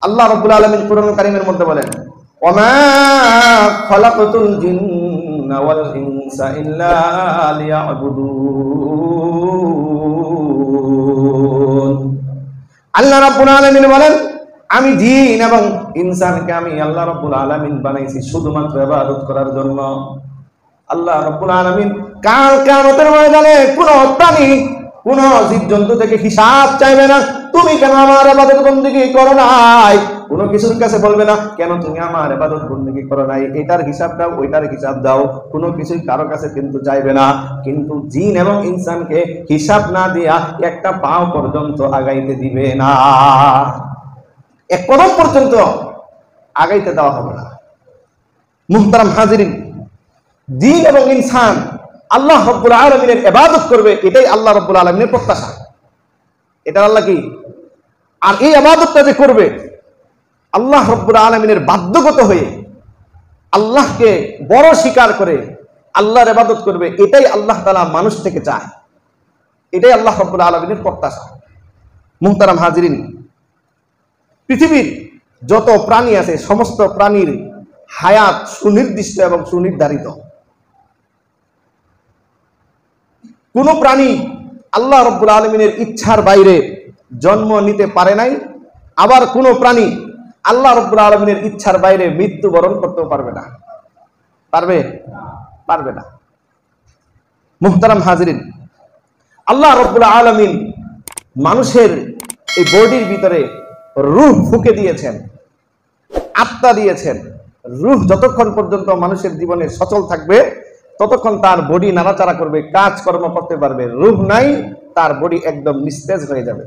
আল্লাহ রাব্বুল আলামিন কুরআন কারীমের মধ্যে বলেন, ওয়ামা খালাকাতুল জিন্না ওয়াল ইনসা ইল্লা লিয়াবুদুন। আল্লাহ রাব্বুল আলামিন বলেন, আমি জিন এবং ইনসানকে আমি আল্লাহ রাব্বুল আলামিন বানাইছি শুধুমাত্র ইবাদত করার জন্য। আল্লাহ রাব্বুল আলামিন কাল কিয়ামতের ময়দানে কোন প্রাণী, কোন জীবজন্তু থেকে হিসাব চাইবে না, তুমি কেন আমার ইবাদত বندگی করো নাই। কোন কিছুর কাছে বলবে না কেন তুমি আমার ইবাদত বندگی করো নাই, এটার হিসাব দাও, ওইটার হিসাব দাও, কোনো কিছুই কারো কাছে কিন্তু চাইবে না। কিন্তু জিন এবং ইনসানকে হিসাব না দিয়া একটা পাও পর্যন্ত আগাইতে দিবে না, এক কদম পর্যন্ত আগাইতে দেওয়া হবে না। মুহতারাম হাজিরিন, জিন এবং ইনসান আল্লাহ রাব্বুল আলামিনের ইবাদত করবে, এটাই আল্লাহ রাব্বুল আলামিনের প্রত্যাশা। এটা আল্লাহ কি, আর এই ইবাদতটা যে করবে আল্লাহ রাব্বুল আলামিনের বাধ্যগত হয়ে, আল্লাহকে বড় স্বীকার করে আল্লাহর ইবাদত করবে, এটাই আল্লাহ তাআলা মানুষ থেকে চায়, এটাই আল্লাহ রাব্বুল আলামিনের প্রত্যাশা। মুহতারাম হাজিরিন, পৃথিবীর যত প্রাণী আছে সমস্ত প্রাণীর হায়াত সুনির্দিষ্ট এবং সুনির্ধারিত। কোন প্রাণী আল্লাহ রাব্বুল আলামিনের ইচ্ছার বাইরে জন্ম নিতে পারে নাই, আবার কোন প্রাণী আল্লাহ রাব্বুল আলামিনের ইচ্ছার বাইরে মৃত্যুবরণ করতেও পারবে না। পারবে? পারবে না। মুহতারাম হাজিরিন, আল্লাহ রাব্বুল আলামিন মানুষের এই বডির ভিতরে রূহ ফুঁকে দিয়েছেন, আত্মা দিয়েছেন। রূহ যতক্ষণ পর্যন্ত মানুষের জীবনে সচল থাকবে ততক্ষণ তার বডি নাড়াচাড়া করবে, কাজকর্ম করতে পারবে। রূহ নাই, তার বডি একদম নিস্তেজ হয়ে যাবে,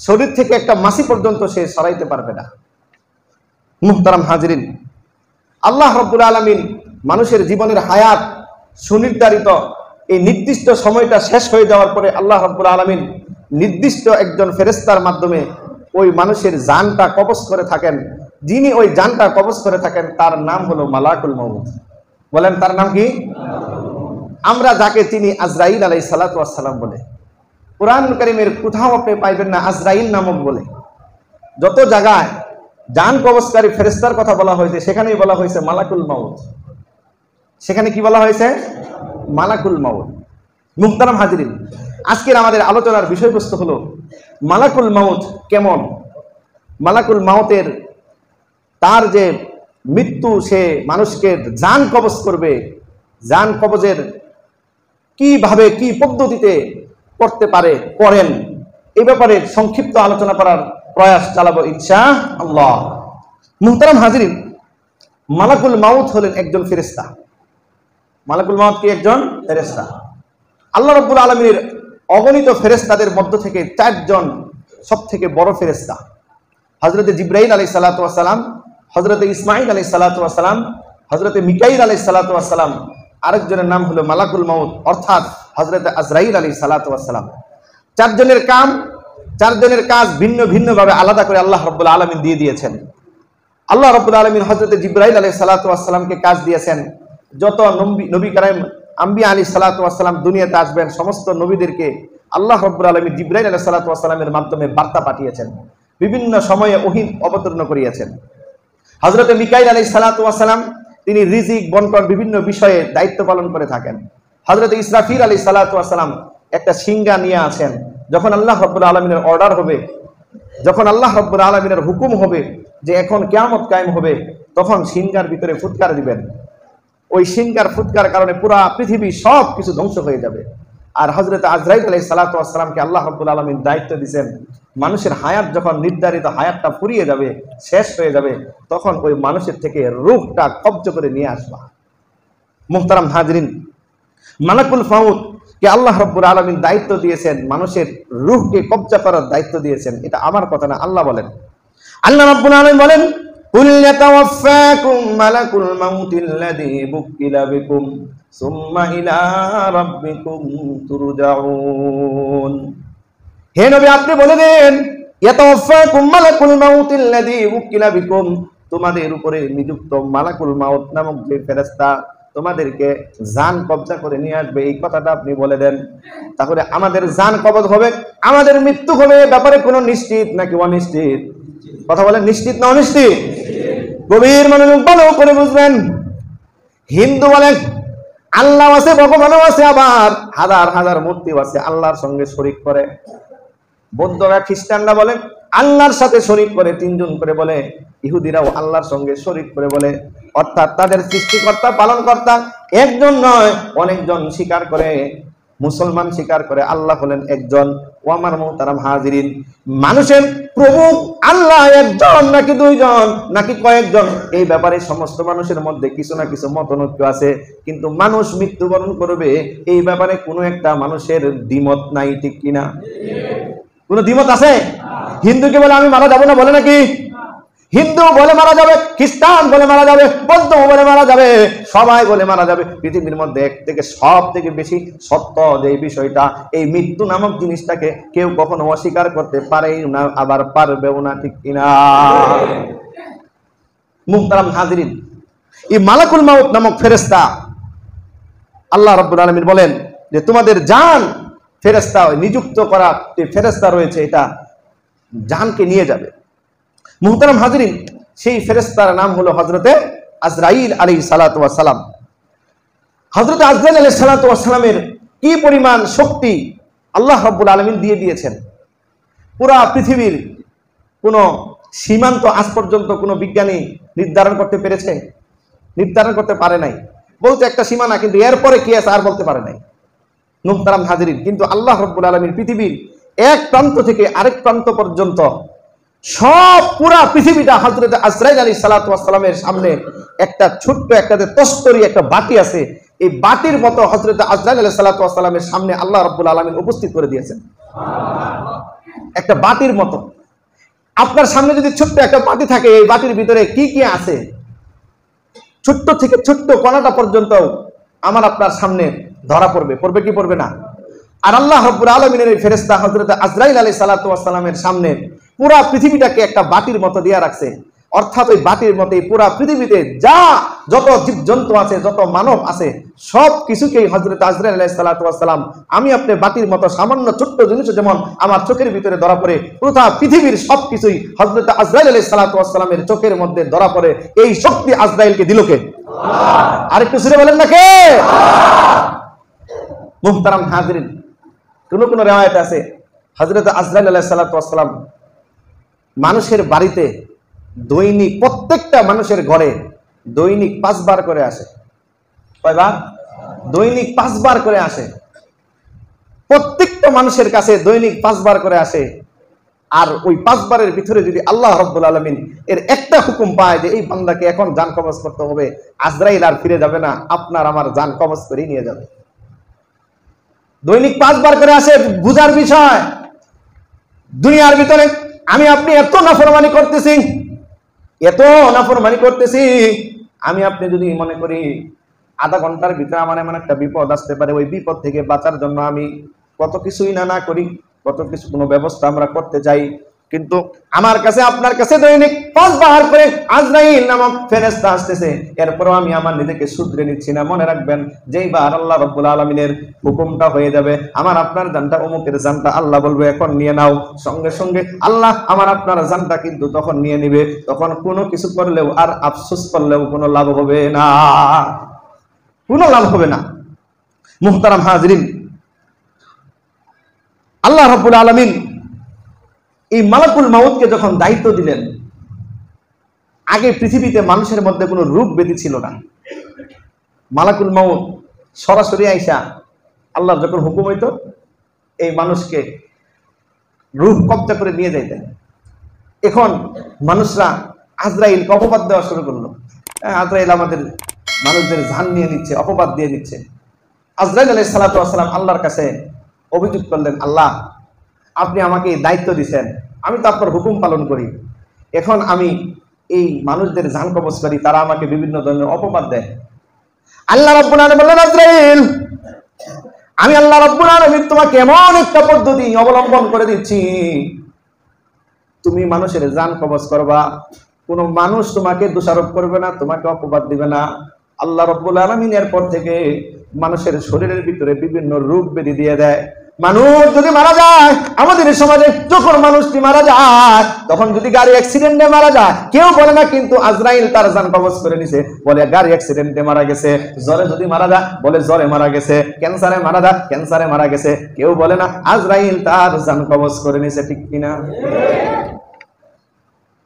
শরীর থেকে একটা মাছি পর্যন্ত সে সরাইতে পারবে না। মুহতারাম হাজিরিন, আল্লাহ রাব্বুল আলামিন মানুষের জীবনের হায়াত সুনির্ধারিত, এই নির্দিষ্ট সময়টা শেষ হয়ে যাওয়ার পরে আল্লাহ রাব্বুল আলামিন নির্দিষ্ট একজন ফেরেশতার মাধ্যমে ওই মানুষের জানটা কবজ করে থাকেন। যিনি ওই জানটা কবজ করে থাকেন তার নাম হলো মালাকুল মউত। বলেন তার নাম কি? আমরা যাকে চিনি আজরাইল আলাইহিস সালাতু ওয়াস সালাম বলে। কুরআন কারীমের কোথাও আপনি পাইবেন না আজরাইল নামক বলে। যত জায়গায় জান কবজকারী ফেরেশতার কথা বলা হয়েছে সেখানেই বলা হয়েছে মালাকুল মউত। সেখানে কি বলা হয়েছে? মালাকুল মউত। মুহতারাম হাজিরিন, আজকের আমাদের আলোচনার বিষয়বস্তু হলো মালাকুল মউত কেমন, মালাকুল মউতের তার যে মৃত্যু, সে মানুষকে জান কবজ করবে, জান কবজের কিভাবে কি পদ্ধতিতে করতে পারে করেন, এই ব্যাপারে সংক্ষিপ্ত আলোচনা করার প্রয়াস চালাবো ইনশাআল্লাহ। মুহতারাম হাজিরিন, মালাকুল মউত হলেন একজন ফেরেশতা। মালাকুল মউত কি একজন ফেরেশতা। আল্লাহ রাব্বুল আলামিনের অগণিত ফেরেশতাদের মধ্য থেকে চারজন সবথেকে বড় ফেরেশতা, হযরতে জিবরাইল আলাইহিস সালাতু ওয়াস সালাম, হযরতে ইসমাঈল আলাইহিস সালাতু ওয়াস সালাম, হযরতে মিকাঈল আলাইহিস সালাতু ওয়াস সালাম, আরেকজনের নাম হলো মালাকুল মউত অর্থাৎ হযরতে আজরাইল আলাইহিস সালাতু ওয়াস সালাম। চারজনের কাজ ভিন্ন ভিন্ন ভাবে আলাদা করে আল্লাহ রাব্বুল আলামিন দিয়ে দিয়েছেন। আল্লাহ রাব্বুল আলামিন হযরতে জিবরাইল আলাইহিস সালাতু ওয়াস সালামকে কাজ দিয়েছেন, যত নবী কারীম আম্বিয়া আলাইহিস সালাতু ওয়াস সালাম দুনিয়াতে আসবেন সমস্ত নবীদেরকে আল্লাহ রাব্বুল আলামিন জিবরাইল আলাইহিস সালাতু ওয়াস সালামের মাধ্যমে বার্তা পাঠিয়েছেন, বিভিন্ন সময়ে ওহী অবতীর্ণ করিয়েছেন। হযরতে মিকাঈল আলাইহিস সালাতু ওয়াস সালাম তিনি রিজিক বন্টন বিভিন্ন বিষয়ে দায়িত্ব পালন করে থাকেন। হযরতে ইসরাফিল আলাইহিস সালাতু ওয়াস সালাম একটা শিঙ্গা নিয়ে আসেন, যখন আল্লাহ রাব্বুল আলামিনের অর্ডার হবে, যখন আল্লাহ রাব্বুল আলামিনের হুকুম হবে যে এখন কিয়ামত কায়েম হবে, তখন শিঙ্গার ভিতরে ফুৎকার দিবেন। ওই শিঙ্গার ফুৎকার কারণে পুরা পৃথিবী সব কিছু ধ্বংস হয়ে যাবে। আর হযরতে আজরাইল আলাইহিস সালাতু ওয়াস সালামকে আল্লাহ রাব্বুল আলামিন দায়িত্ব দিয়েছেন, মানুষের হায়াত যখন নির্ধারিত হায়াতটা ফুরিয়ে যাবে, শেষ হয়ে যাবে, তখন ওই মানুষের থেকে রূহটা কবজ করে নিয়ে আসবা। মুহতারাম হাজিরিন, মালাকুল মউত কে আল্লাহ রাব্বুল আলামিন দায়িত্ব দিয়েছেন, মানুষের রূহকে কবজা করার দায়িত্ব দিয়েছেন। এটা আমার কথা না, আল্লাহ বলেন। আল্লাহ রাব্বুল আলামিন বলেন, কুল ইয়াতাওয়াফাকুম মালাকুল মাউতিল্লাযী বুকিলা বিকুম সুম্মা ইলা রাব্বিকুম তুরজাউন। হে নবী, আপনি বলে দেন, ইয়াতাওয়াফাকুম মালাকুল মাউতিল্লাযী বুকিলা বিকুম, তোমাদের উপরে নিযুক্ত মালাকুল মাউত নামক যে ফেরেশতা তোমাদেরকে জান কবজা করে নিয়ে আসবে, এই কথাটা আপনি বলে দেন। তাহলে আমাদের জান কবজ হবে, আমাদের মৃত্যু হবে, ব্যাপারে কোনো নিশ্চিত নাকি অনিশ্চিত? কথা বলেন, নিশ্চিত না অনিশ্চিত? গভীর মনোযোগ ভালো করে বুঝবেন। হিন্দু বলেন আল্লাহ আছে, ভগবানও আছে, আবার হাজার হাজার মূর্তি আছে, আল্লাহর সঙ্গে শরীক করে। বৌদ্ধরা খ্রিস্টানরা বলে আল্লাহর সাথে শরীক করে, তিনজন করে বলে। ইহুদিরাও আল্লাহর সঙ্গে শরীক করে বলে। অর্থাৎ তাদের সৃষ্টিকর্তা পালনকর্তা একজন নয়, অনেকজন স্বীকার করে। মুসলমান স্বীকার করে আল্লাহ হলেন একজন। ও আমার মুহতারাম হাজিরিন, মানুষের প্রভু আল্লাহ একজন নাকি দুইজন নাকি কয়েকজন, এই ব্যাপারে সমস্ত মানুষের মধ্যে কিছু না কিছু মতনৈক্য আছে। কিন্তু মানুষ মৃত্যুবরণ করবে এই ব্যাপারে কোনো একটা মানুষের দ্বিমত নাই, ঠিক কিনা? কোনো দ্বিমত আছে? হিন্দুকে বলে আমি মারা যাবো না বলে নাকি? হিন্দু বলে মারা যাবে, খ্রিস্টান বলে মারা যাবে, বৌদ্ধ বলে মারা যাবে, সবাই বলে মারা যাবে। পৃথিবীর মধ্যে এক থেকে সব থেকে বেশি সত্য যে বিষয়টা, এই মৃত্যু নামক জিনিসটাকে কেউ কখনো অস্বীকার করতে পারেই না, আবার পারবেও না, ঠিক কিনা? মুহতারাম হাজিরিন, এই মালাকুল মাউত নামক ফেরেশতা আল্লাহ রাব্বুল আলামিন বলেন যে তোমাদের জান ফেরেশতা নিযুক্ত করা যে ফেরেশতা রয়েছে, এটা জানকে নিয়ে যাবে। মুহতারাম হাজিরিন, সেই ফেরেশতার নাম হলো হযরতে আজরাইল আলাইহিস সালাতু ওয়াস সালাম। হযরতে আজরাইল আলাইহিস সালাতু ওয়াস সালামের কি পরিমাণ শক্তি আল্লাহ রাব্বুল আলামিন দিয়ে দিয়েছেন। পুরা পৃথিবীর কোন সীমান্ত আজ পর্যন্ত কোনো বিজ্ঞানী নির্ধারণ করতে পেরেছে? নির্ধারণ করতে পারে নাই। বলতে একটা সীমানা, কিন্তু এরপরে কি আছে আর বলতে পারে নাই। মুহতারাম হাজিরিন, কিন্তু আল্লাহ রাব্বুল আলামিন পৃথিবীর এক প্রান্ত থেকে আরেক প্রান্ত পর্যন্ত সব পুরা পৃথিবীটা হযরত আজরাইল আলাইহিস সালাতু ওয়াস সালামের সামনে একটা ছোট্ট একটা তস্তরি, একটা বাটি আছে, এই বাটির মতো হযরত আজরাইল আলাইহিস সালাতু ওয়াস সালামের সামনে আল্লাহ রাব্বুল আলামিন উপস্থিত করে দিয়েছেন। একটা বাটির মতো। আপনার সামনে যদি ছোট্ট একটা বাটি থাকে, এই বাটির ভিতরে কি কি আছে, ছোট্ট থেকে ছোট্ট কণাটা পর্যন্ত আমার আপনার সামনে ধরা পড়বে। পড়বে কি পড়বে না? আর আল্লাহ রাব্বুল আলামিনের এই ফেরেশতা হযরত আজরাইল আলাইহিস সালাতু ওয়াস সালামের সামনে পুরা পৃথিবীটাকে একটা বাটির মতো দিয়ে রাখছে। অর্থাৎ ওই বাটির মতো পুরা পৃথিবীতে যা যত জীবজন্তু আছে, যত মানব আছে, সব কিছুকেই হযরত আজরাইল আলাইহিস সালাতু ওয়াস সালাম, আমি আপনি বাটির মতো সামান্য ছোট্ট জিনিস যেমন আমার চোখের ভিতরে ধরা পড়ে, পুরো পৃথিবীর সবকিছুই হযরত আজরাইল আলাইহিস সালাতু ওয়াস সালামের চোখের মধ্যে ধরা পড়ে। এই শক্তি আজরাইলকে দিল কে? আল্লাহ। আরেকটু জোরে বলেন না কে? আল্লাহ। মুহতারাম হাজিরিন, কোন কোন রিওয়ায়াত আছে হযরত আজরাইল আলাইহিস সালাতু ওয়াস সালাম মানুষের বাড়িতে দৈনিক, প্রত্যেকটা মানুষের ঘরে দৈনিক 5 বার করে আসে। কয়বার? দৈনিক 5 বার করে আসে। প্রত্যেকটা মানুষের কাছে দৈনিক 5 বার করে আসে। আর ওই 5 বারের ভিতরে যদি আল্লাহ রাব্বুল আলামিন এর একটা হুকুম পায় যে এই বান্দাকে এখন জান কবজ করতে হবে, আজরাইল আর ফিরে যাবে না, আপনার আমার জান কবজ করে নিয়ে যাবে। দৈনিক 5 বার করে আসে। বুঝার বিষয়, দুনিয়ার ভিতরে আমি আপনি এত নাফরমানি করতেছি, এত নাফরমানি করতেছি, আমি আপনি যদি মনে করি আধা ঘন্টার ভিতরে আমার এমন একটা বিপদ আসতে পারে, ওই বিপদ থেকে বাঁচার জন্য আমি কত কিছুই না করি, কত কিছু কোনো ব্যবস্থা আমরা করতে চাই। কিন্তু আমার কাছে আপনার কাছে দৈনিক 5 বার করে আজরাইল নামক ফেরেশতা আসতেছে, এরপরও আমি আমার নিজেকে শুধরে নিচ্ছি না। মনে রাখবেন, যেইবার আল্লাহ রাব্বুল আলামিনের হুকুমটা হয়ে যাবে, আমার আপনার জানটা, অমুকের জানটা, আল্লাহ বলবে এখন নিয়ে নাও, সঙ্গে সঙ্গে আল্লাহ আমার আপনার জানটা কিন্তু তখন নিয়ে নিবে। তখন কোনো কিছু করলেও আর আফসোস করলেও কোনো লাভ হবে না, কোনো লাভ হবে না। মুহতারাম হাজিরিন, আল্লাহ রাব্বুল আলামিন এই মালাকুল মাউতকে যখন দায়িত্ব দিলেন, আগে পৃথিবীতে মানুষের মধ্যে কোনো রোগ ব্যাধি ছিল না। মালাকুল মাউত সরাসরি আইসা আল্লাহর যখন হুকুম হইতো, এই মানুষকে রূহ কব্জা করে নিয়ে যাইতেন। এখন মানুষরা আজরাইলকে অপবাদ দেওয়া শুরু করলো। আজরাইল আমাদের মানুষদের জান নিয়ে নিচ্ছে, অপবাদ দিয়ে নিচ্ছে। আজরাইল আলাইহিস সালাতু ওয়াস সালাম আল্লাহর কাছে অভিযোগ করলেন, আল্লাহ আপনি আমাকে দায়িত্ব দিয়েছেন, আমি তো আপনার হুকুম পালন করি, এখন আমি এই মানুষদের জান কবজ করি, তারা আমাকে বিভিন্ন ধরনের অপবাদ দেয়। আল্লাহ রাব্বুল আলামিন বললেন, আজরাইল আমি আল্লাহ রাব্বুল আলামিন তোমাকে এমন একটা পদ্ধতি অবলম্বন করে দিচ্ছি, তুমি মানুষের জান কবজ করবা, কোনো মানুষ তোমাকে দোষারোপ করবে না, তোমাকে অপবাদ দিবে না। আল্লাহ রাব্বুল আলামিন এরপর থেকে মানুষের শরীরের ভিতরে বিভিন্ন রোগ ব্যাধি দিয়ে দেয়। মানুষ যদি মারা যায়, আমাদের সমাজে যখন মানুষটি মারা যায়, তখন যদি গাড়ি অ্যাক্সিডেন্টে মারা যায়, কেউ বলে না কিন্তু আজরাইল তার জান কবজ করে নিছে, বলে গাড়ি অ্যাক্সিডেন্টে মারা গেছে। জ্বরে যদি মারা যায়, বলে জ্বরে মারা গেছে। ক্যান্সারে মারা যায়, ক্যান্সারে মারা গেছে। কেউ বলে না আজরাইল তার জান কবজ করে নিছে। ঠিক কিনা?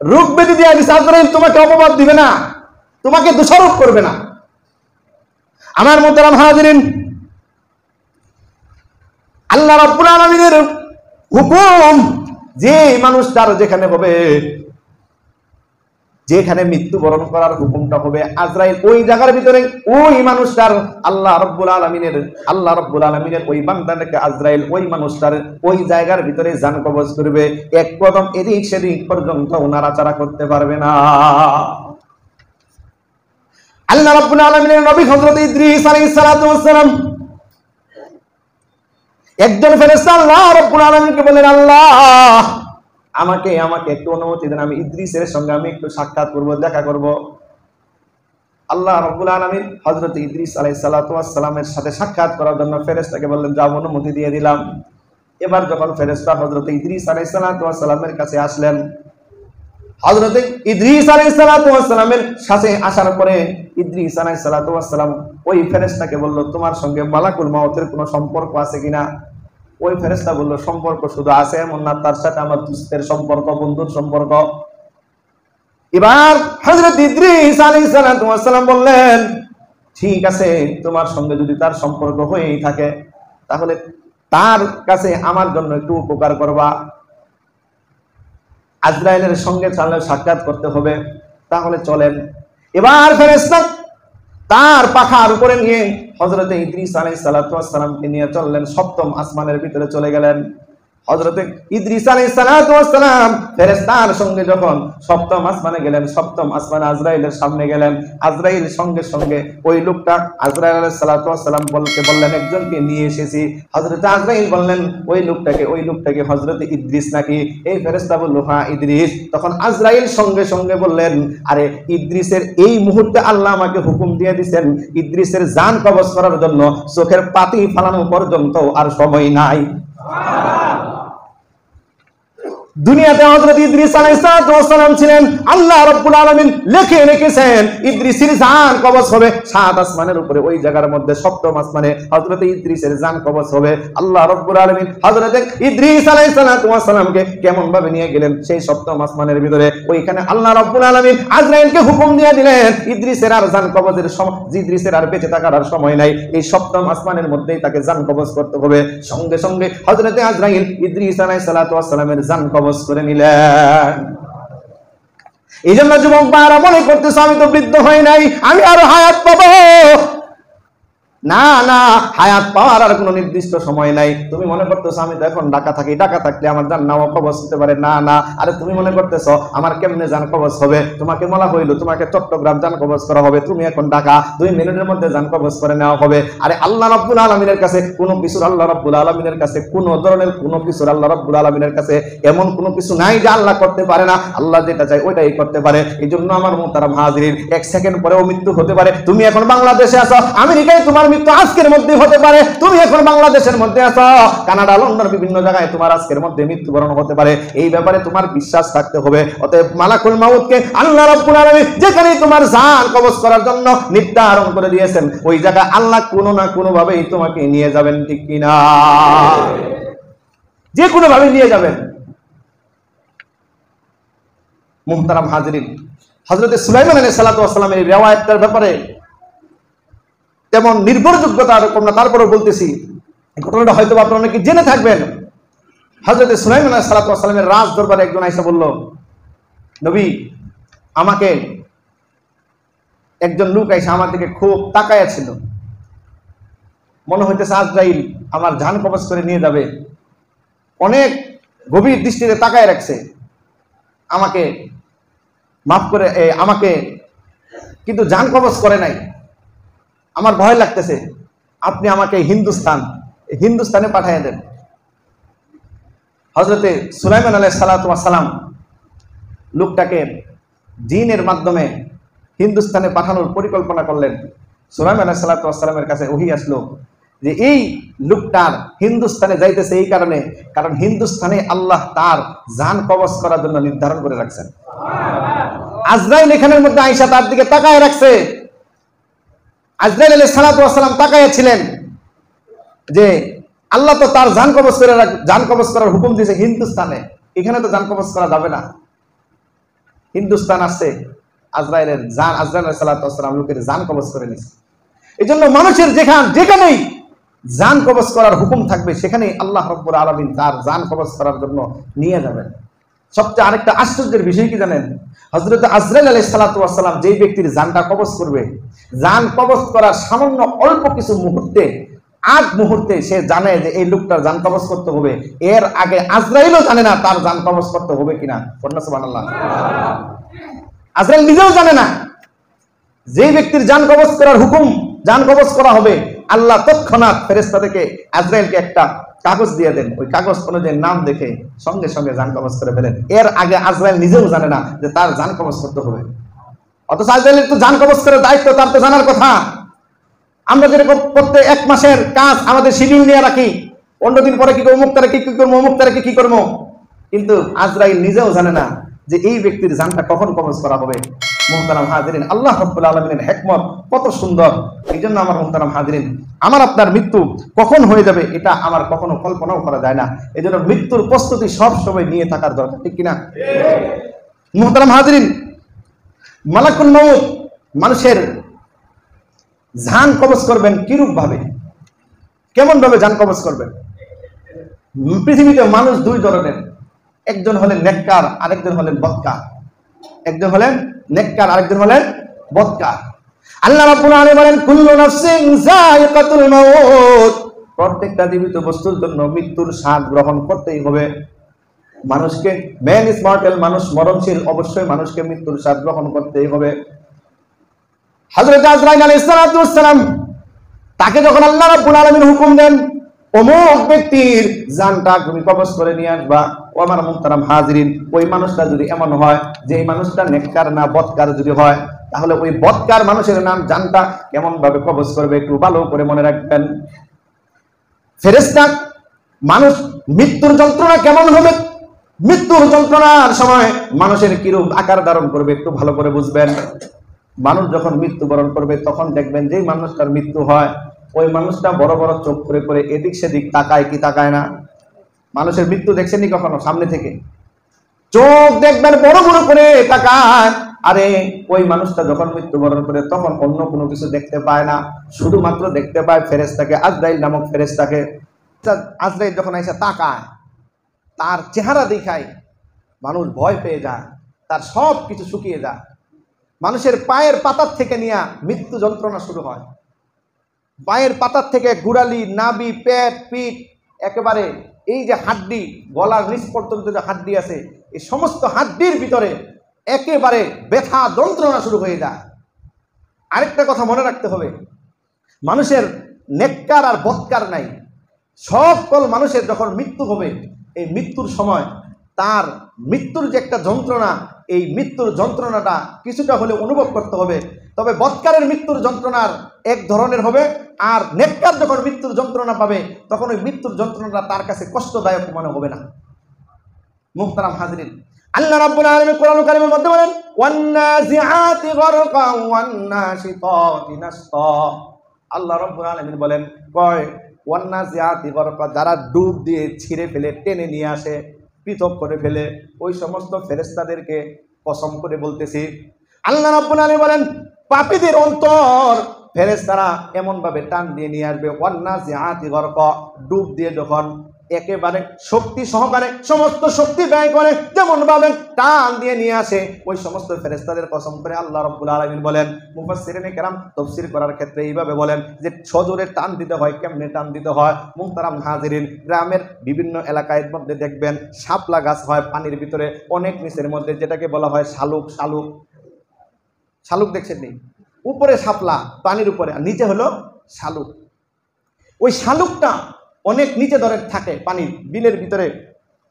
রোগ ব্যাধি দিয়ে দিছে, আজরাইল তোমাকে অপবাদ দিবে না, তোমাকে দোষারোপ করবে না। আমার মোহতারাম হাজিরিন, আল্লাহ রাব্বুল আলামিনের হুকুম, যে মানুষটার যেখানে হবে, যেখানে মৃত্যুবরণ করার হুকুমটা হবে, আজরাইল ওই জায়গার ভিতরে ওই মানুষটার আল্লাহ রাব্বুল আলামিনের ওই বান্দাটাকে আজরাইল ওই মানুষটার ওই জায়গার ভিতরে জান কবজ করবে। এক কদম এদিক সেদিক পর্যন্ত নাড়াচাড়া করতে পারবে না। আল্লাহ রাব্বুল আলামিনের নবী হযরত ইদ্রিস আলাইহিস সালাতু ওয়াস সালাম একজন ফেরেশতা আল্লাহ রাব্বুল আলামিনকে বলেন, আল্লাহ আমাকে একটু অনুমতি দেন, আমি ইদ্রিসের সঙ্গে আমি একটু সাক্ষাৎ করব, দেখা করব। আল্লাহ রাব্বুল আলামিন হযরত ইদ্রিস আলাইহিস সালাতু ওয়াস সালামের সাথে সাক্ষাৎ করার জন্য ফেরেশতাকে বললেন, যাও, অনুমতি দিয়ে দিলাম। এবার যখন ফেরেশতা হযরত ইদ্রিস আলাইহিস সালাতু ওয়াস সালামের কাছে আসলেন, হযরত ইদ্রিস আলাইহিস সালাতু ওয়াস সালামের সাথে আসার পরে ইদ্রিস আলাইহিস সালাতু ওয়াস সালাম ওই ফেরেশতাকে বলল, তোমার সঙ্গে মালাকুল মাউতের কোনো সম্পর্ক আছে কিনা? ওই ফেরেশতা বলল, সম্পর্ক শুধু আছে এমন না, তার সাথে আমার দুস্থের সম্পর্ক, বন্ধুর সম্পর্ক। এবার হযরত ইদ্রিস আলাইহিস সালাতু ওয়াস সালাম বললেন, ঠিক আছে, তোমার সঙ্গে যদি তার সম্পর্ক হয়েই থাকে, তাহলে তার কাছে আমার জন্য একটু উপকার করবা। আজরাইলের সঙ্গে সাক্ষাৎ করতে হবে, তাহলে চলেন। এবার ফেরেশতা তার পাখার উপরে নিয়ে হযরত ইদ্রিস আলাইহিস সালাতু ওয়াস সালামকে নিয়ে চললেন, সপ্তম আসমানের ভিতরে চলে গেলেন। হযরত ইদ্রিস আলাইহিস সালাতু ওয়াস সালাম ফেরেশতার সঙ্গে যখন সপ্তম আসমানে গেলেন, সপ্তম আসমানে আজরাইলের সামনে গেলেন। আজরাইল সঙ্গে সঙ্গে ওই লোকটা আজরাইল আলাইহিস সালাতু ওয়াস সালাম বললেন, একজনকে নিয়ে এসেছি। হযরত আজরাইল বললেন, ওই লোকটাকে হযরত ইদ্রিস নাকি? এই ফেরেশতা বলল, হ্যাঁ ইদ্রিস। তখন আজরাইল সঙ্গে সঙ্গে বললেন, আরে ইদ্রিসের এই মুহূর্তে আল্লাহ আমাকে হুকুম দিয়ে দিবেন, ইদ্রিসের জান কবজ করার জন্য চোখের পাতি ফালানো পর্যন্ত আর সময় নাই। দুনিয়াতে হযরত ইদ্রিস আলাইহিস সালাম ছিলেন, আল্লাহ রাব্বুল আলামিন রেখেছেন ইদ্রিসের জান কবজ হবে সাত আসমানের উপরে, ওই জায়গার মধ্যে সপ্তম আসমানে হযরত ইদ্রিসের জান কবজ হবে। আল্লাহ রাব্বুল আলামিন হযরত ইদ্রিস আলাইহিস সালামকে কেমন ভাবে নিয়ে গেলেন সেই সপ্তম আসমানের ভিতরে, ওইখানে আল্লাহ রাব্বুল আলামিন আজরাইলকে হুকুম দিয়ে দিলেন, ইদ্রিসের আর জান কবজের সময়, ইদ্রিসের আর বেঁচে থাকার আর সময় নাই, এই সপ্তম আসমানের মধ্যেই তাকে জান কবজ করতে হবে। সঙ্গে সঙ্গে হযরত আজরাইল ইদ্রিস আলাইহিস সালামের জান কবজ করে নিলেন। এই জন্য যুবক ভাইরা মনে করতেছে আমি তো বৃদ্ধ হই নাই, আমি আরো হায়াত পাবো। না না, হায়াত পাওয়ার আর কোনো নির্দিষ্ট সময় নাই। তুমি মনে করতেছো আমি তো এখন ঢাকা থাকি, ঢাকা থাকলে আমার জান নাও কবজ হতে পারে। না না, আরে তুমি মনে করতেছো আমার কেমনে জান কবজ হবে? তোমাকে বলা হইলো তোমাকে চট্টগ্রাম জান কবজ করা হবে, তুমি এখন ঢাকা, 2 মিনিটের মধ্যে জান কবজ করে নেওয়া হবে। আরে আল্লাহ রাব্বুল আলামিনের কাছে কোনো কিছুর, আল্লাহ রাব্বুল আলামিনের কাছে কোনো ধরনের কোনো কিছুর, আল্লাহ রাব্বুল আলামিনের কাছে এমন কোনো কিছু নাই যে আল্লাহ করতে পারে না। আল্লাহ যেটা চায় ওইটাই করতে পারে। এই জন্য আমার মুহতারাম হাজিরিন, 1 সেকেন্ড পরেও মৃত্যু হতে পারে। তুমি এখন বাংলাদেশে আছো, আমেরিকায় তোমার মৃত্যু আজকের মধ্যে হতে পারে। তুমি এখন বাংলাদেশের মধ্যে আছো, কানাডা, লন্ডন, বিভিন্ন জায়গায় তোমার আজকের মধ্যে মৃত্যুবরণ হতে পারে। এই ব্যাপারে তোমার বিশ্বাস থাকতে হবে। অতএব মালাকুল মাউতকে আল্লাহ রাব্বুল আলামিন যেখানে তোমার জান কবজ করার জন্য নির্ধারণ করে দিয়েছেন, ওই জায়গায় আল্লাহ কোনো না কোনো ভাবেই তোমাকে নিয়ে যাবেন। ঠিক কিনা? যে কোনো ভাবে নিয়ে যাবেন। মুহতারাম হাজিরিন, হযরত সুলাইমান আলাইহিস সালাতু ওয়াস সালামের এই রিওয়ায়াতটার ব্যাপারে তেমন নির্ভরযোগ্যতা এরকম না, তারপরে বলতেছি ঘটনাটা হয়তো আপনারা অনেকে জেনে থাকবেন। হযরত সুলাইমান আলাইহিস সালাতু ওয়াস সালামের রাজ দরবারে একজন আইসা বলল, নবী, আমাকে একজন লোক আইসা আমার দিকে খুব তাকায়া ছিল, মনে হইতেছে আজরাইল আমার জান কবজ করে নিয়ে যাবে। অনেক গভীর দৃষ্টিতে তাকায় রাখছে আমাকে, মাফ করে আমাকে কিন্তু জান কবজ করে নাই। আমার ভয় লাগতেছে, আপনি আমাকে হিন্দুস্তানে পাঠিয়ে দেন। হযরতে সুলাইমান আলাইহিস সালাতু ওয়াস সালাম লোকটাকে জিনের মাধ্যমে হিন্দুস্তানে পাঠানোর পরিকল্পনা করলেন। সুলাইমান আলাইহিস সালাতু ওয়াস সালামের কাছে ওহী আসলো যে এই লোকটার হিন্দুস্তানে যাইতেছে এই কারণে, কারণ হিন্দুস্তানে আল্লাহ তার জান কবজ করার জন্য নির্ধারণ করে রাখছেন। আজরাইল এখানের মধ্যে আয়েশা তার দিকে তাকায় রাখছে। আজরাইল আলাইহিস সালাতু ওয়াস সালাম তাকায় ছিলেন যে আল্লাহ তো তার জান কবজ করার হুকুম দিয়েছে হিন্দুস্তানে, এখানে তো জান কবজ করা যাবে না। হিন্দুস্তান আসছে, আজরাইলের জান, আজরাইল আলাইহিস সালাতু ওয়াস সালাম লোকের জান কবজ করে নিয়েছে। এই জন্য মানুষের যেখানেই জান কবজ করার হুকুম থাকবে সেখানেই আল্লাহ রাব্বুল আলামিন তার জান কবজ করার জন্য নিয়ে যাবেন। সবচেয়ে আরেকটা আশ্চর্যের বিষয় কি জানেন? হযরত আজরাইল আলাইহিস সালাতু ওয়াস সালাম যেই ব্যক্তির জানটা কবজ করবে, জান কবজ করার সামান্য অল্প কিছু মুহূর্তে, আগ মুহূর্তে সে জানে যে এই লোকটার জান কবজ করতে হবে, এর আগে আজরাইলও জানে না তার জান কবজ করতে হবে কিনা। সুবহানাল্লাহ। আজরাইল নিজেও জানে না। যে ব্যক্তির জান কবজ করার হুকুম, জান কবজ করা হবে, আল্লাহ তৎক্ষণাৎ ফেরেশতা থেকে আজরাইলকে একটা কাগজ দিয়ে দেন, ওই কাগজ অনুযায়ী নাম দেখে সঙ্গে সঙ্গে জান কবজ করে ফেলেন। এর আগে আজরাইল নিজেও জানে না যে তার জান কবজ করতে হবে। অথচ আজরাইলের তো জান কবজ করার দায়িত্ব তার তো জানার কথা। আমরা যেরকম প্রত্যেক 1 মাসের কাজ আমাদের শিডিউল নিয়ে রাখি, 15 দিন পরে কি করবো, অমুক তারিখে কি করবো, অমুক তারিখে কি করবো, কিন্তু আজরাইল নিজেও জানে না যে এই ব্যক্তির জানটা কখন কবজ করা হবে। মুহতারাম হাজিরিন, আল্লাহ রাব্বুল আলামিনের হিকমত কত সুন্দর। এই জন্য আমার মুহতারাম হাজিরিন, আমার আপনার মৃত্যু কখন হয়ে যাবে এটা আমার কখনো কল্পনাও করা যায় না। এই জন্য মৃত্যুর প্রস্তুতি সব সময় নিয়ে থাকার দরকার, ঠিক কিনা? মুহতারাম হাজিরিন, মালাকুল মউত মানুষের জান কবজ করবেন কিরূপ ভাবে, কেমন ভাবে জান কবজ করবেন? পৃথিবীতে মানুষ 2 ধরনের, একজন হলেন নেককার, আরেকজন হলেন বদকার। একজন হলেন নেককার, আরেকজন হলেন বদকার। আল্লাহ রাব্বুল আলামিন বলেন, কুল্লু নাফসিন যায়িকাতুল মাউত, প্রত্যেকটা জীবিত বস্তুর জন্য মৃত্যুর স্বাদ গ্রহণ করতেই হবে। মানুষকে, ম্যান ইজ মর্টাল, মানুষ মরণশীল, অবশ্যই মানুষকে মৃত্যুর স্বাদ গ্রহণ করতেই হবে। হযরত আজরাইল আলাইহিস সালাতু ওয়াস সালাম তাকে যখন আল্লাহ রাব্বুল আলামিন হুকুম দেন অমুক ব্যক্তির জানটা তুমি কবজ করে নিয়ে আসবা, ও আমার মুহতারাম হাজিরিন, ওই মানুষটা যদি এমন হয় যে এই মানুষটা নেককার না বদকার যদি হয়, তাহলে ওই বদকার মানুষের নাম জানটা কেমন ভাবে কবজ করবে একটু ভালো করে মনে রাখবেন। ফেরেশতা মানুষ মৃত্যুর যন্ত্রণা কেমন হবে, মৃত্যুর যন্ত্রণার সময় মানুষের কিরূপ আকার ধারণ করবে একটু ভালো করে বুঝবেন। মানুষ যখন মৃত্যুবরণ করবে তখন দেখবেন যেই মানুষটার মৃত্যু হয় ওই মানুষটা বড় বড় চোখ করে করে এদিক সেদিক তাকায় কি তাকায় না? মানুষের মৃত্যু দেখছেননি কখনো সামনে থেকে? চোখ দেখবেন বড় বড় করে তাকায়। আরে ওই মানুষটা যখন মৃত্যুবরণ করে তখন অন্য কোনো কিছু দেখতে পায় না, শুধুমাত্র দেখতে পায় ফেরেশতাকে, আজরাইল নামক ফেরেশতাকে। আজরাইল যখন এসে তাকায়, তার চেহারা দেখায় মানুষ ভয় পেয়ে যায়, তার সব কিছু শুকিয়ে যায়। মানুষের পায়ের পাতার থেকে নিয়ে মৃত্যু যন্ত্রণা শুরু হয়। পায়ের পাতার থেকে গুড়ালি, নাভি, পেট, পিঠ, একেবারে এই যে হাড্ডি, গলার নিচ পর্যন্ত যে হাড্ডি আছে, এই সমস্ত হাড্ডির ভিতরে একেবারে ব্যথা যন্ত্রণা শুরু হয়ে যায়। আরেকটা কথা মনে রাখতে হবে, মানুষের নেককার আর বদকার নাই। সকল মানুষের যখন মৃত্যু হবে, এই মৃত্যুর সময় তার মৃত্যুর যে একটা যন্ত্রণা, এই মৃত্যুর যন্ত্রণাটা কিছুটা হলে অনুভব করতে হবে। তবে বদকারের মৃত্যুর যন্ত্রণার এক ধরনের হবে, আর নেককার যখন মৃত্যুর যন্ত্রণা পাবে তখন ওই মৃত্যুর যন্ত্রণাটা তার কাছে কষ্টদায়ক মনে হবে না। মুহতারাম হাজিরিন, আল্লাহ রাব্বুল আলামিন কোরআন কারীমের মধ্যে বলেন, ওয়ান্নাজিআতি গরকা ওয়ান্নাশিতাতি নাশতা। আল্লাহ রাব্বুল আলামিন বলেন, কয় ওয়ান্নাজিআতি গরকা, যারা ডুব দিয়ে ছিঁড়ে ফেলে, টেনে নিয়ে আসে, পৃথক করে ফেলে, ওই সমস্ত ফেরেশতাদেরকে কসম করে বলতেছি। আল্লাহ রাব্বুল আলামিন বলেন, পাপীদের অন্তর ফেরেশতারা এমন ভাবে টান দিয়ে নিয়ে আসবে, ওয়ান্নাজিআতি গরকা, ডুব দিয়ে যখন একেবারে শক্তি সহকারে সমস্ত শক্তি ব্যয় করে যেমন ভাবে টান দিয়ে নিয়ে আসে, ওই সমস্ত ফেরেশতাদের কসম করে আল্লাহ রাব্বুল আলামিন বলেন, মুফাসসিরিনে কেরাম তাফসীর করার ক্ষেত্রে এইভাবে বলেন যে সজোরে টান দিতে হয়, কেমনে টান দিতে হয়। মুহতারাম হাজিরিন, গ্রামের বিভিন্ন এলাকায় মধ্যে দেখবেন শাপলা গাছ হয় পানির ভিতরে অনেক নিচের মধ্যে, যেটাকে বলা হয় শালুক। শালুক শালুক দেখছেন নি? উপরে শাপলা পানির উপরে, আর নিচে হলো শালুক। ওই শালুকটা অনেক নিচে ধরে থাকে, পানির বিলের ভিতরে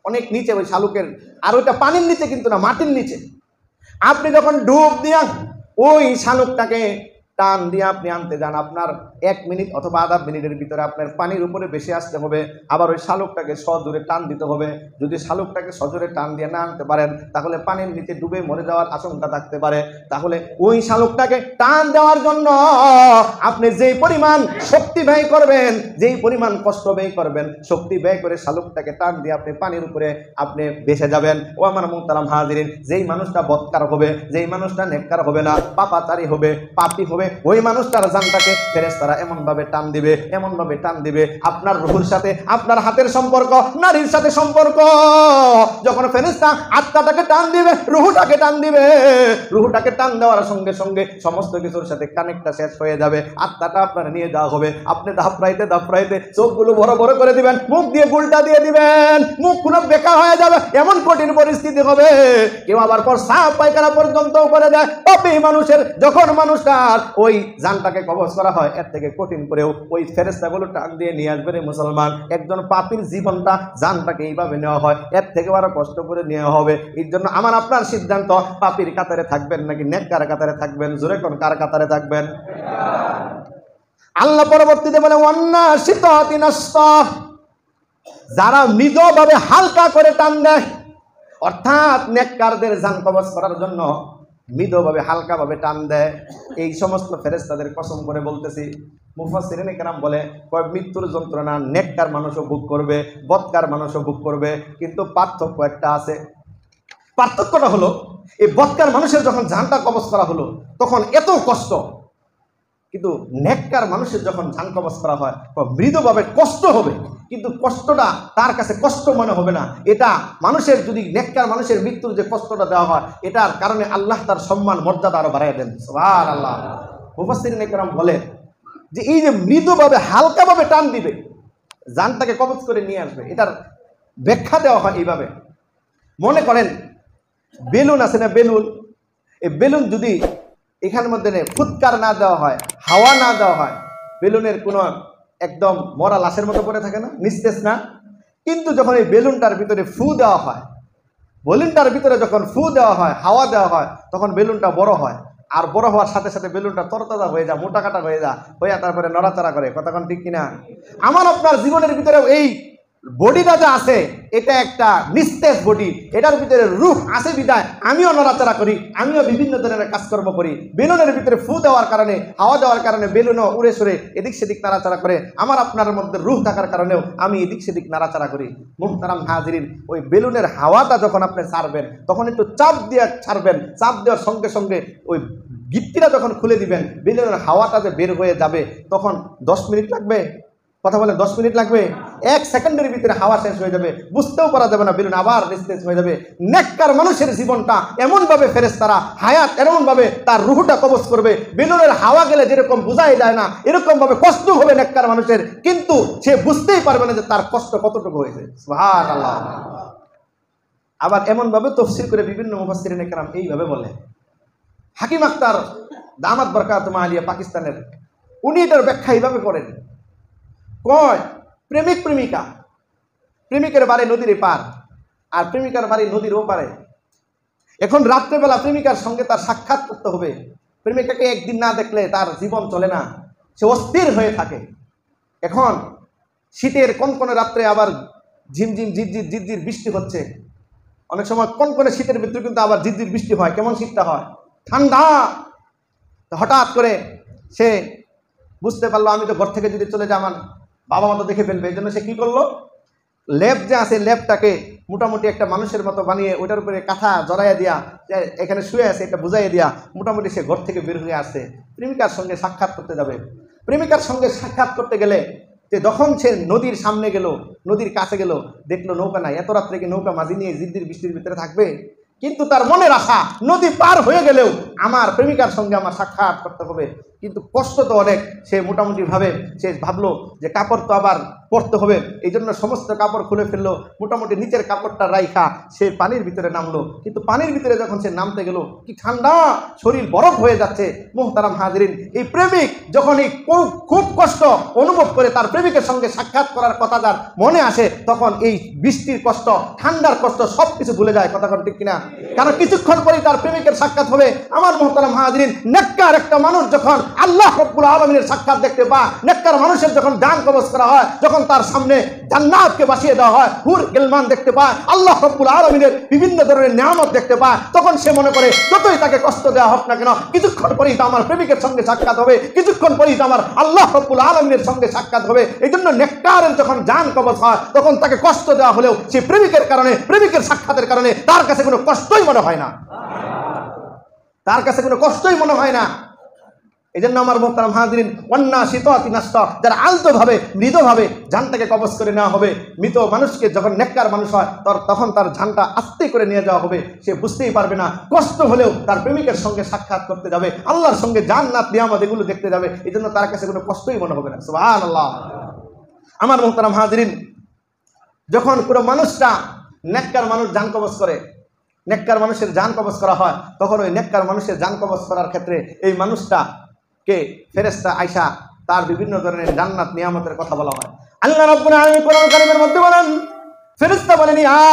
অনেক নিচে ওই শালুকের, আর ওইটা পানির নিচে কিন্তু না, মাটির নিচে। আপনি যখন ডুব দিয়া ওই শালুকটাকে টান দিয়ে আপনি আনতে যান, আপনার 1 মিনিট অথবা আধা মিনিটের ভিতরে আপনার পানির উপরে বেশি আসতে হবে। আবার ওই শালুকটাকে সজোরে টান দিতে হবে। যদি শালুকটাকে সজোরে টান দিয়ে না আনতে পারেন, তাহলে পানির নিচে ডুবে মরে যাওয়ার আশঙ্কা থাকতে পারে। তাহলে ওই শালুকটাকে টান দেওয়ার জন্য আপনি যেই পরিমাণ শক্তি ব্যয় করবেন, যেই পরিমাণ কষ্ট ব্যয় করবেন, শক্তি ব্যয় করে শালুকটাকে টান দিয়ে আপনি পানির উপরে আপনি ভেসে যাবেন। ও আমার মুহতারাম হাজিরিন, যেই মানুষটা বদকার হবে, যেই মানুষটা নেককার হবে না, পাপাচারী হবে, পাপী হবে, ওই মানুষটার জানটাকে ফেরেশতারা এমনভাবে টান দিবে, এমনভাবে টান দিবে, আপনার রুহুর সাথে আপনার হাতের সম্পর্ক নারীর সাথে সম্পর্ক। যখন ফেরেশতা আত্মাটাকে টান দিবে, রুহুটাকে টান দিবে, রুহুটাকে টান দেওয়ার সঙ্গে সঙ্গে সমস্ত কিছুর সাথে কানেক্টটা শেষ হয়ে যাবে। আত্মাটা আপনার নিয়ে যাওয়া হবে। আপনি দাপড়াইতে দাপড়াইতে চোখগুলো বড় বড় করে দিবেন, মুখ দিয়ে গুলটা দিয়ে দিবেন, মুখ কোনো বেকা হয়ে যাবে, এমন কঠিন পরিস্থিতি হবে। কেউ আবার প্রস্রাব পায়খানা পর্যন্ত করে দেয়। পাপী মানুষের যখন মানুষটার ওই জানটাকে কবজ করা হয়, এর থেকে কঠিন করেও ওই ফেরেশতাগুলো টান দিয়ে নিয়ে আসবে রে মুসলমান। একজন পাপীর জীবনটা, জানটাকে এইভাবে নেওয়া হয়, এর থেকে আরো কষ্ট করে নেওয়া হবে। এর জন্য আমার আপনার সিদ্ধান্ত, পাপীর কাতারে থাকবেন নাকি নেককার কাতারে থাকবেন? জোরে কোন কার কাতারে থাকবেন? আল্লাহ পরবর্তীতে বলে ওয়ান্নাশিতাতি নাশতা, যারা মৃদুভাবে হালকা করে টান দেয়, অর্থাৎ নেককারদের জান কবজ করার জন্য মৃদুভাবে হালকাভাবে টান দেয়, এই সমস্ত ফেরেশতাদের কসম করে বলতেছি, মুফাসসিরিনে কেরাম বলে মৃত্যুর যন্ত্রণা নেককার মানুষও ভোগ করবে, বদকার মানুষও ভোগ করবে, কিন্তু পার্থক্য একটা আছে। পার্থক্যটা হলো, এই বদকার মানুষের যখন জানটা কবজ করা হলো তখন এত কষ্ট, কিন্তু নেককার মানুষের যখন জান কবজ করা হয় মৃদুভাবে কষ্ট হবে, কিন্তু কষ্টটা তার কাছে কষ্ট মনে হবে না। এটা মানুষের, যদি নেককার মানুষের মৃত্যুর যে কষ্টটা দেওয়া হয়, এটার কারণে আল্লাহ তার সম্মান মর্যাদা আরো বাড়াইয়া দেন। সুবহানাল্লাহ। মুফাসসিরিনে কেরাম বলে যে এই যে মৃদুভাবে হালকাভাবে টান দিবে, জানটাকে কবজ করে নিয়ে আসবে, এটার ব্যাখ্যা দেওয়া হয় এইভাবে। মনে করেন বেলুন আছে না, বেলুন, এই বেলুন যদি এখানের মধ্যে ফুৎকার না দেওয়া হয়, হাওয়া না দেওয়া হয়, বেলুনের কোনো একদম মরা লাশের মতো পড়ে থাকে না, নিস্তেজ না। কিন্তু যখন এই বেলুনটার ভিতরে ফু দেওয়া হয়, বেলুনটার ভিতরে যখন ফু দেওয়া হয়, হাওয়া দেওয়া হয়, তখন বেলুনটা বড় হয়। আর বড় হওয়ার সাথে সাথে বেলুনটা তরতাজা হয়ে যায়, মোটা কাটা হয়ে যায়, হইয়া তারপরে নড়াচড়া করে। কথাক্ষণ ঠিক কিনা? আমার আপনার জীবনের ভিতরে এই বডিটা যা আছে, এটা একটা নিস্তেজ বডি, এটার ভিতরে রূহ আছে বিদায় আমিও নড়াচড়া করি, আমিও বিভিন্ন ধরনের কাজকর্ম করি। বেলুনের ভিতরে ফু দেওয়ার কারণে, হাওয়া দেওয়ার কারণে বেলুনও উড়ে সরে এদিক সেদিক নাড়াচাড়া করে। আমার আপনার মধ্যে রূহ থাকার কারণেও আমি এদিক সেদিক নাড়াচাড়া করি। মুহতারাম হাজিরিন, ওই বেলুনের হাওয়াটা যখন আপনি ছাড়বেন, তখন একটু চাপ দিয়ে ছাড়বেন, চাপ দেওয়ার সঙ্গে সঙ্গে ওই গিট্টিটা যখন খুলে দিবেন, বেলুনের হাওয়াটা যে বের হয়ে যাবে, তখন 10 মিনিট লাগবে? কথা বলে 10 মিনিট লাগবে? 1 সেকেন্ডের ভিতরে হাওয়া শেষ হয়ে যাবে, বুঝতেও পারা যাবে না, বেলুন আবার নিস্তেজ হয়ে যাবে। নেককার মানুষের জীবনটা এমনভাবে ফেরেশতারা হায়াত এমনভাবে তার রুহটা কবজ করবে, বেলুনের হাওয়া গেলে যেরকম বোঝাই যায় না, এরকম ভাবে কষ্ট হবে নেককার মানুষের, কিন্তু সে বুঝতেই পারবে না যে তার কষ্ট কতটুকু হয়েছে। সুবহানাল্লাহ। আবার এমনভাবে তাফসীর করে বিভিন্ন মুফাসসিরিনে কেরাম এইভাবে বলে, হাকিম আখতার দামাত বরকাতুহু আলিয়া পাকিস্তানের, উনি এটার ব্যাখ্যা এইভাবে করেন, কয় প্রেমিক প্রেমিকা, প্রেমিকের বাড়ি নদীর পার আর প্রেমিকার বাড়ি নদীর ওপারে। এখন রাত্রেবেলা প্রেমিকার সঙ্গে তার সাক্ষাৎ করতে হবে। প্রেমিকাকে একদিন না দেখলে তার জীবন চলে না, সে অস্থির হয়ে থাকে। এখন শীতের কনকনে রাত্রে আবার ঝিমঝিম ঝিরঝির ঝিরঝির বৃষ্টি হচ্ছে, অনেক সময় কনকনে শীতের ভিতরে কিন্তু আবার ঝিরঝির বৃষ্টি হয়। কেমন শীতটা হয়? ঠান্ডা। হঠাৎ করে সে বুঝতে পারলো আমি তো ঘর থেকে যদি চলে যাই আমার বাবা মা তো দেখে ফেলবে। এই জন্য সে কী করলো, লেপ যে আছে লেপটাকে মোটামুটি একটা মানুষের মতো বানিয়ে ওইটার উপরে কাঁথা জড়াইয়া দিয়া, এখানে শুয়ে আছে এটা বুঝাইয়া দিয়া মোটামুটি সে ঘর থেকে বের হয়ে আসছে, প্রেমিকার সঙ্গে সাক্ষাৎ করতে যাবে। প্রেমিকার সঙ্গে সাক্ষাৎ করতে গেলে যে যখন সে নদীর সামনে গেল, নদীর কাছে গেল, দেখলো নৌকা নাই। এত রাত্রে কি নৌকা মাঝি নিয়ে জিদ্দির বৃষ্টির ভিতরে থাকবে? কিন্তু তার মনের আশা নদী পার হয়ে গেলেও আমার প্রেমিকার সঙ্গে আমার সাক্ষাৎ করতে হবে। কিন্তু কষ্ট তো অনেক, সে মোটামুটি ভাবে সে ভাবলো যে কাপড় তো আবার পরতে হবে, এই জন্য সমস্ত কাপড় খুলে ফেললো, মোটামুটি নিচের কাপড়টা রাইখা সে পানির ভিতরে নামলো। কিন্তু পানির ভিতরে যখন সে নামতে গেল, কি ঠান্ডা, শরীর বরফ হয়ে যাচ্ছে। মুহতারাম হাজিরিন, এই প্রেমিক যখন এই খুব কষ্ট অনুভব করে তার প্রেমিকের সঙ্গে সাক্ষাৎ করার কথা যার মনে আসে, তখন এই বৃষ্টির কষ্ট, ঠান্ডার কষ্ট সব কিছু ভুলে যায়। কথা ঠিক কিনা? কারণ কিছুক্ষণ পরেই তার প্রেমিকের সাক্ষাৎ হবে। আমার আমার মুহতারাম হাজিরিন, নেককার একটা মানুষ যখন আল্লাহ রাব্বুল আলামিনের সাক্ষাৎ দেখতে পায়, নেককার মানুষের যখন জান কবজ করা হয়, যখন তার সামনে জান্নাতকে বাসিয়ে দেওয়া হয়, হুর গিলমান দেখতে পায়, আল্লাহ রাব্বুল আলামিনের বিভিন্ন ধরনের নিয়ামত দেখতে পায়, তখন সে মনে করে যতই তাকে কষ্ট দেওয়া হোক না কেন, কিছুক্ষণ পরেই তো আমার প্রেমিকের সঙ্গে সাক্ষাৎ হবে, কিছুক্ষণ পরেই তো আমার আল্লাহ রাব্বুল আলামিনের সঙ্গে সাক্ষাৎ হবে। এই জন্য নেককারের যখন জান কবজ হয়, তখন তাকে কষ্ট দেওয়া হলেও সে প্রেমিকের কারণে, প্রেমিকের সাক্ষাতের কারণে তার কাছে কোনো কষ্টই মনে হয় না, তার কাছে কোনো কষ্টই মনে হয় না। এই জন্য আমার মুহতারাম হাজিরিন, ওয়ান্না শীতাতি নাস্তা, যারা আলতোভাবে মৃদুভাবে জানটাকে কবজ করে নেওয়া হবে। মৃত মানুষকে যখন নেককার মানুষ হয়, তখন তার জানটা আস্তে করে নিয়ে যাওয়া হবে, সে বুঝতেই পারবে না, কষ্ট হলেও তার প্রেমিকের সঙ্গে সাক্ষাৎ করতে যাবে, আল্লাহর সঙ্গে জান্নাত নিয়ামত এগুলো দেখতে যাবে, এই জন্য তার কাছে কোনো কষ্টই মনে হবে না। সুবহানাল্লাহ। আমার মুহতারাম হাজিরিন, যখন কোনো মানুষটা নেককার মানুষ জান কবজ করে, নেককার মানুষের জান কবজ করা হয়, তখন ওই নেককার মানুষের জান কবজ করার ক্ষেত্রে এই মানুষটাকে ফেরেশতা আয়েশা তার বিভিন্ন ধরনের জান্নাত নিয়ামতের কথা বলা হয়। আল্লাহ রাব্বুল আলামিন কোরআন কারীমের মধ্যে বলেন, ফেরেশতা বলেন, ইয়া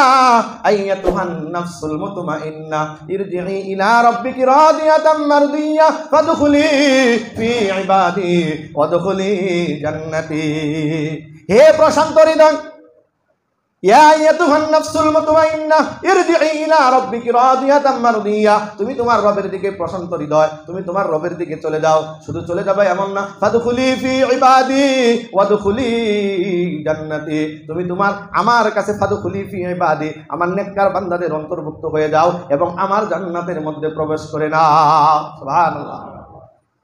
আইয়াতুহান নাফসুল মুতমাইন্না ইরজিই ইলা রাব্বিকি রাদিয়াতাম মারদিয়া ফাদখুলি ফি ইবাদি ওয়াদখুলি জান্নাতি। হে প্রশান্ত হৃদয়, ইয়া আইয়াতুহান নাফসুল মুতমাইন্না ইরজিই ইলা রাব্বিকি রাদিয়াতাম মারদিয়া, তুমি তোমার রবের দিকে প্রশান্ত হৃদয়, তুমি তোমার রবের দিকে চলে যাও। শুধু চলে যাবে এমন না, ফাদখুলি ফি ইবাদি ওয়াদখুলি জান্নাতি, তুমি তোমার আমার কাছে ফাদখুলি ফি ইবাদি, আমার নেককার বান্দাদের অন্তর্ভুক্ত হয়ে যাও এবং আমার জান্নাতের মধ্যে প্রবেশ করে নাও। সুবহানাল্লাহ।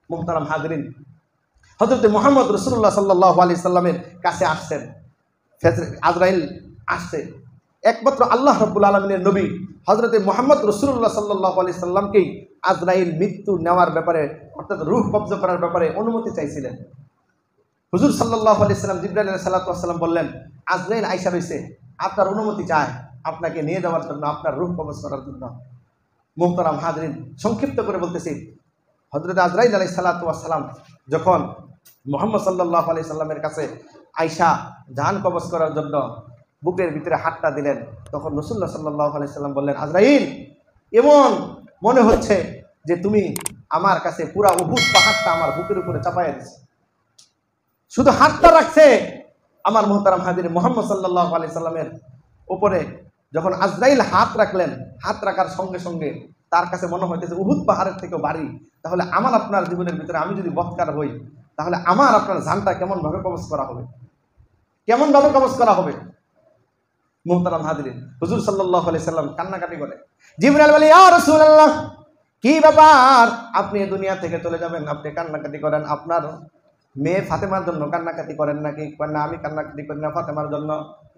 মুহতারাম হাজিরিন, হযরত মুহাম্মদ রাসূলুল্লাহ সাল্লাল্লাহু আলাইহি সাল্লামের কাছে আসছেন, আজরাইল আসছে, একমাত্র আল্লাহ রাব্বুল আলামিনের নবী হযরত মুহাম্মদ রাসূলুল্লাহ সাল্লাল্লাহু আলাইহি সাল্লামকেই আজরাইল মৃত্যু নেওয়ার ব্যাপারে, অর্থাৎ রূহ কবজ করার ব্যাপারে অনুমতি চাইছিলেন। হুজুর সাল্লাল্লাহু আলাইহি সাল্লাম জিবরাইল আলাইহিস সালাতু ওয়াস সালাম বললেন, আজরাইল আয়েশা রইছে, আপনার অনুমতি চায় আপনাকে নিয়ে যাওয়ার জন্য, আপনার রূহ কবজ করার জন্য। মুহতারাম হাজিরিন, সংক্ষিপ্ত করে বলতেছি, হযরত আজরাইল আলাইহিস সালাতু ওয়াস সালাম যখন মুহাম্মদ সাল্লাল্লাহু আলাইহি সাল্লামের কাছে আয়েশা জান কবজ করার জন্য বুকের ভিতরে হাতটা দিলেন, তখন রাসূলুল্লাহ সাল্লাল্লাহু আলাইহি সাল্লাম বললেন, আজরাইল, এমন মনে হচ্ছে যে তুমি আমার কাছে পুরা উহুদ পাহাড়টা আমার বুকের উপরে চাপাইয়া দিয়েছে। শুধু হাতটা রাখছে। আমার মুহতারাম হাজির, মুহাম্মদ সাল্লাল্লাহু আলাইহি সাল্লামের উপরে যখন আজরাইল হাত রাখলেন, হাত রাখার সঙ্গে সঙ্গে তার কাছে মনে হইতেছে উহুদ পাহাড়ের থেকেও ভারী। তাহলে আমার আপনার জীবনের ভিতরে আমি যদি বৎকার হই, তাহলে আমার আপনার জানটা কেমন ভাবে কবজ করা হবে, কেমন ভাবে কবজ করা হবে। মুহতারাম হাজিরিন, হুজুর সাল্লাল্লাহু আলাইহি সাল্লাম কান্নাকাটি করে। জিবরাইল বলে, ইয়া রাসূলুল্লাহ, কি ব্যাপার, আপনি দুনিয়া থেকে চলে যাবেন, আপনি কান্নাকাটি করেন, আপনার মেয়ে ফাতেমার জন্য কান্নাকাটি করেন নাকি? না, আমি কান্নাকাটি করি না ফাতেমার জন্য।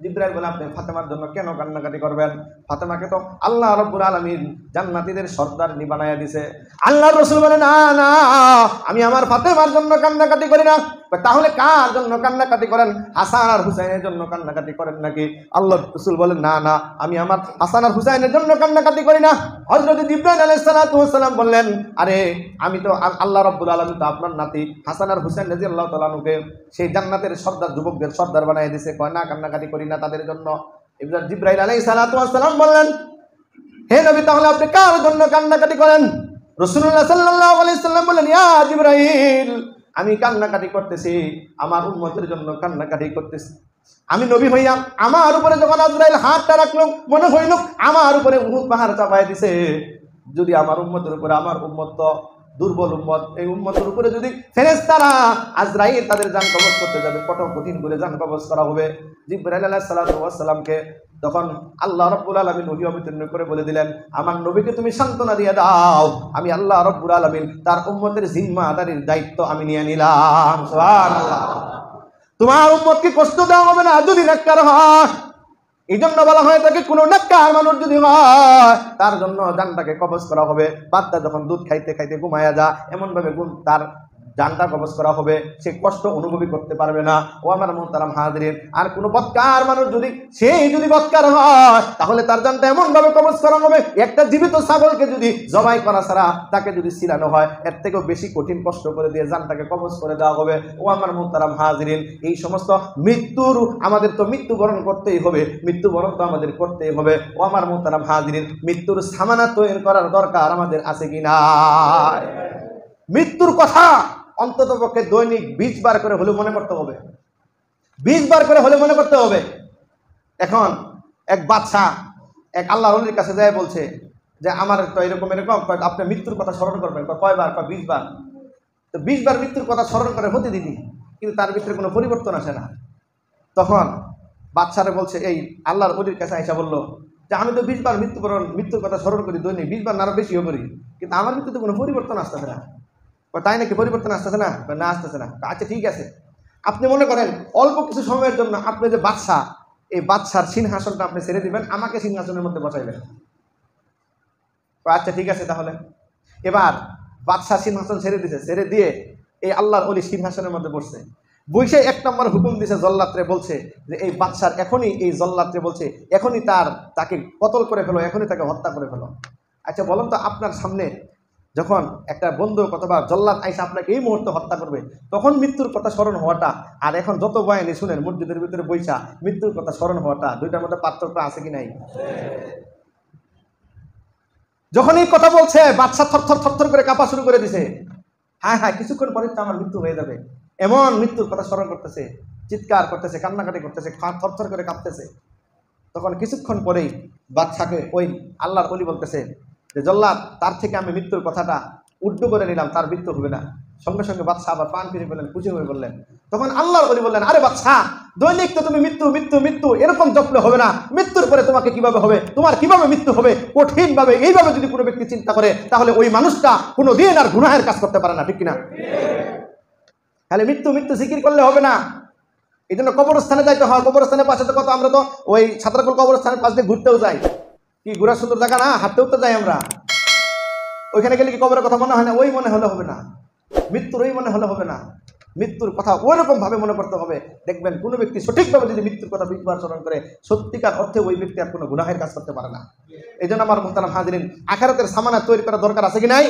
জিবরাইল বলে, আপনি ফাতেমার জন্য কেন কান্নাকাটি করবেন? ফাতেমাকে তো আল্লাহ রাব্বুল আলামিন জান্নাতীদের সর্দারনি বানায়া দিয়েছে। আল্লাহর রাসূল বলে, না না, আমি আমার ফাতেমার জন্য কান্নাকাটি করি না। তাহলে কার জন্য কান্নাকাটি করেন? হাসান আর হুসাইনের জন্য কান্নাকাটি করেন নাকি? আল্লাহর রাসূল বলেন, না না, আমি আমার হাসান আর হুসাইনের জন্য কান্নাকাটি করি না। হযরত জিবরাইল আলাইহিস সালাতু ওয়াস সালাম বললেন, আরে আমি তো আল্লাহ রাব্বুল আলামিন তো আপনার নাতি হাসান আর হুসাইন রাদিয়াল্লাহু তাআলা আনহুকে সেই জান্নাতের সর্দার, যুবকদের সর্দার বানিয়ে দিয়েছে। কয় না, কান্নাকাটি করি না তাদের জন্য। এবার জিবরাইল আলাইহিস সালাতু ওয়াস সালাম বললেন, হে নবী, তাহলে আপনি কার জন্য কান্নাকাটি করেন? রাসূলুল্লাহ সাল্লাল্লাহু আলাইহি সাল্লাম বললেন, ইয়া জিবরাইল, আমি কান্নাকাটি করতেছি আমার উম্মতের জন্য কান্নাকাটি করতেছি। আমি নবী হইয়া আমার উপরে যখন আজরাইল হাতটা রাখলো, মনে হইল আমার উপরে উহুদ পাহাড় চাপায় দিছে। যদি আমার উম্মতের উপরে, আমার উম্মত তো দুর্বল উম্মত, এই উম্মতের উপরে যদি ফেরেশতারা আজরাইল তাদের জান কবজ করতে যাবে, কত কঠিন করে জান কবজ করা হবে। জিবরাইল আলাইহিস সালাতু ওয়াস সালামকে তখন আল্লাহ রাব্বুল আলামিন ওহী অবতীর্ণ করে বলে দিলেন, আমার নবীকে তুমি সান্ত্বনা দিয়ে দাও, আমি আল্লাহ রাব্বুল আলামিন তার উম্মতের জিম্মাদারির দায়িত্ব আমি নিয়ে নিলাম। সুবহানাল্লাহ। তোমার উম্মতকে কষ্ট দেওয়া হবে না যদি নেককার হয়। এই জন্য বলা হয় তাকে কোনো নেককার মানুষ যদি হয়, তার জন্য জানটাকে কবজ করা হবে। বাচ্চা যখন দুধ খাইতে খাইতে ঘুমায়া যা, এমন ভাবে তার জানটা কবজ করা হবে, সে কষ্ট অনুভবই করতে পারবে না। ও আমার মুহতারাম হাজিরিন, আর কোনো বদকার মানুষ যদি বদকার হয় তাহলে তার জানটা এমন ভাবে কবজ করা হবে, একটা জীবিত ছাগলকে যদি জবাই করা ছাড়া তাকে যদি ছিলানো হয় এর থেকেও বেশি কঠিন কষ্ট করে দিয়ে জানটাকে কবজ করে দেওয়া হবে। ও আমার মুহতারাম হাজিরিন, এই সমস্ত মৃত্যুর আমাদের তো মৃত্যুবরণ করতেই হবে, মৃত্যুবরণ তো আমাদের করতেই হবে। ও আমার মুহতারাম হাজিরিন, মৃত্যুর সামানা তৈরি করার দরকার আমাদের আছে কিনা? মৃত্যুর কথা অন্তত পক্ষে দৈনিক 20 বার করে হলে মনে করতে হবে, 20 বার করে হলে মনে করতে হবে। এখন এক বাদশা এক আল্লাহর ওলির কাছে যায় বলছে যে আমার তো এরকম আপনি মৃত্যুর কথা স্মরণ করবেন। কয়বার? 20 বার। তো 20 বার মৃত্যুর কথা স্মরণ করে প্রতিদিনই, কিন্তু তার ভিতরে কোনো পরিবর্তন আসে না। তখন বাদশারে বলছে, এই আল্লাহর ওলির কাছে আইসা বলল যে আমি তো 20 বার মৃত্যুর কথা স্মরণ করি দৈনিক, 20 বার না আরো বেশিও করি, কিন্তু আমার ভিতরে কোনো পরিবর্তন আসতেছে না। তাই নাকি? পরিবর্তন আসতেছে না? না আসতেছে না। আচ্ছা ঠিক আছে, আপনি মনে করেন অল্প কিছু সময়ের জন্য আপনি যে বাদশা, এই বাদশার সিংহাসনটা আপনি ছেড়ে দিবেন, আমাকে সিংহাসনের মধ্যে বসাইবেন। আচ্ছা ঠিক আছে। তাহলে এবার বাদশা সিংহাসন ছেড়ে দিয়েছে, ছেড়ে দিয়ে এই আল্লাহর ওলি সিংহাসনের মধ্যে বসছে। বসে 1 নম্বর হুকুম দিছে জল্লাদরে, বলছে যে এই বাদশার এখনই, এই জল্লাদরে বলছে এখনই তাকে কতল করে ফেলো, এখনই তাকে হত্যা করে ফেলো। আচ্ছা বলুন তো, আপনার সামনে যখন একটা বন্ধু অথবা জল্লাদ আইসা আপনাকে এই মুহূর্তে হত্যা করবে, তখন মৃত্যুর কথা স্মরণ হওয়াটা আর এখন যত বয়ানি শুনেন মসজিদের ভিতরে বইসা মৃত্যুর কথা স্মরণ হওয়াটা, দুইটার মধ্যে পার্থক্য আছে কি নাই? যখন এই কথা বলছে বাদশা থরথর করে কাঁপা শুরু করে দিছে। হ্যাঁ, কিছুক্ষণ পরে তো আমার মৃত্যু হয়ে যাবে, এমন মৃত্যুর কথা স্মরণ করতেছে, চিৎকার করতেছে, কান্নাকাটি করতেছে, থরথর করে কাঁপতেছে। তখন কিছুক্ষণ পরেই বাদশাকে ওই আল্লাহর ওলি বলতেছে যে জল্লাদ, তার থেকে আমি মৃত্যুর কথাটা উড্ড করে নিলাম, তার মৃত্যু হবে না। সঙ্গে সঙ্গে বাদশা আবার প্রাণ ফিরে পেলেন, খুশি হয়ে বললেন। তখন আল্লাহর ওলি বললেন, আরে বাদশা, দৈনিক তো তুমি মৃত্যু মৃত্যু মৃত্যু এরকম জপলে হবে না, মৃত্যুর পরে তোমাকে কিভাবে হবে, তোমার কিভাবে মৃত্যু হবে? কঠিন ভাবে এইভাবে যদি কোনো ব্যক্তি চিন্তা করে তাহলে ওই মানুষটা কোনো দিন আর গুনাহের কাজ করতে পারে না, ঠিক কিনা? তাহলে মৃত্যু মৃত্যু জিকির করলে হবে না। এই জন্য কবরস্থানে যাইতে হয়। কবরস্থানের পাশে তো কত, আমরা তো ওই ছাত্রকুল কবরস্থানের পাশ দিয়ে ঘুরতেও যাই, কি ঘোরা সুন্দর জায়গা না, হাঁটতেও তো যাই আমরা। ওইখানে গেলে কি কবরের কথা মনে হয় না? ওই মনে হলে হবে না, মৃত্যুর ওই মনে হলে হবে না, মৃত্যুর কথা ওইরকম ভাবে মনে করতে হবে। দেখবেন কোনো ব্যক্তি সঠিকভাবে যদি মৃত্যুর কথা 20 বার স্মরণ করে, সত্যিকার অর্থে ওই ব্যক্তি আর কোনো গুনাহের কাজ করতে পারে না। এই জন্য আমার মুহতারাম হাজিরিন, আখিরাতের সামানা তৈরি করা দরকার আছে কি নাই?